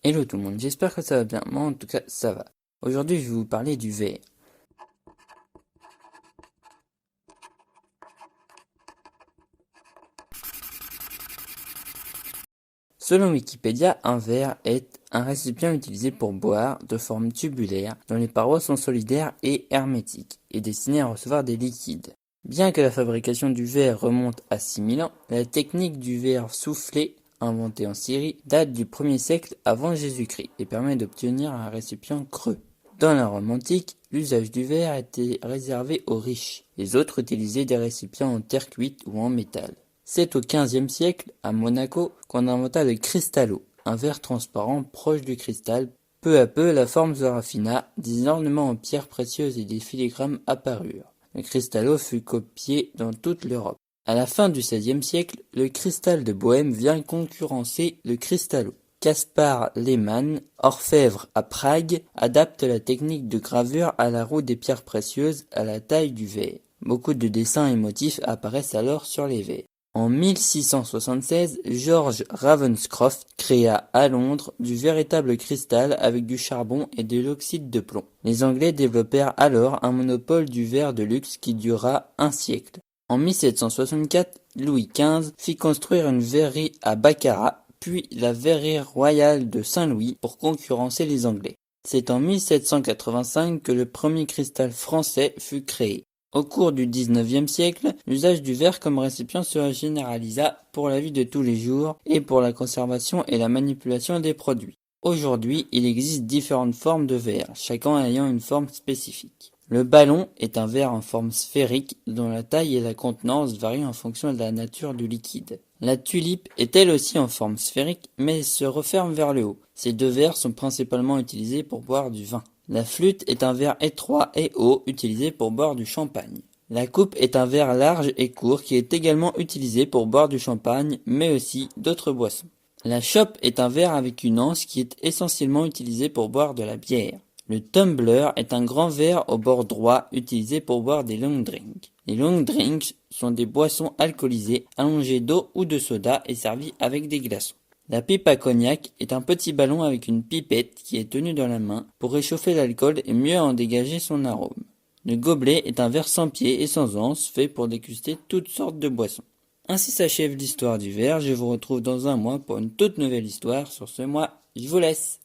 Hello tout le monde, j'espère que ça va bien, moi en tout cas ça va. Aujourd'hui je vais vous parler du verre. Selon Wikipédia, un verre est un récipient utilisé pour boire, de forme tubulaire, dont les parois sont solidaires et hermétiques, et destiné à recevoir des liquides. Bien que la fabrication du verre remonte à 6000 ans, la technique du verre soufflé, inventée en Syrie, date du 1er siècle avant Jésus-Christ et permet d'obtenir un récipient creux. Dans la Rome antique, l'usage du verre était réservé aux riches. Les autres utilisaient des récipients en terre cuite ou en métal. C'est au XVe siècle, à Monaco, qu'on inventa le cristallo, un verre transparent proche du cristal. Peu à peu, la forme se raffina, des ornements en pierres précieuses et des filigrammes apparurent. Le cristallo fut copié dans toute l'Europe. À la fin du XVIe siècle, le cristal de Bohême vient concurrencer le cristallo. Caspar Lehmann, orfèvre à Prague, adapte la technique de gravure à la roue des pierres précieuses à la taille du verre. Beaucoup de dessins et motifs apparaissent alors sur les verres. En 1676, George Ravenscroft créa à Londres du véritable cristal avec du charbon et de l'oxyde de plomb. Les Anglais développèrent alors un monopole du verre de luxe qui dura un siècle. En 1764, Louis XV fit construire une verrerie à Baccarat, puis la verrerie royale de Saint-Louis pour concurrencer les Anglais. C'est en 1785 que le premier cristal français fut créé. Au cours du XIXe siècle, l'usage du verre comme récipient se généralisa pour la vie de tous les jours et pour la conservation et la manipulation des produits. Aujourd'hui, il existe différentes formes de verre, chacun ayant une forme spécifique. Le ballon est un verre en forme sphérique dont la taille et la contenance varient en fonction de la nature du liquide. La tulipe est elle aussi en forme sphérique mais se referme vers le haut. Ces deux verres sont principalement utilisés pour boire du vin. La flûte est un verre étroit et haut utilisé pour boire du champagne. La coupe est un verre large et court qui est également utilisé pour boire du champagne mais aussi d'autres boissons. La chope est un verre avec une anse qui est essentiellement utilisé pour boire de la bière. Le tumbler est un grand verre au bord droit utilisé pour boire des long drinks. Les long drinks sont des boissons alcoolisées allongées d'eau ou de soda et servies avec des glaçons. La pipe à cognac est un petit ballon avec une pipette qui est tenue dans la main pour réchauffer l'alcool et mieux en dégager son arôme. Le gobelet est un verre sans pied et sans anse fait pour déguster toutes sortes de boissons. Ainsi s'achève l'histoire du verre, je vous retrouve dans un mois pour une toute nouvelle histoire. Sur ce mois, je vous laisse.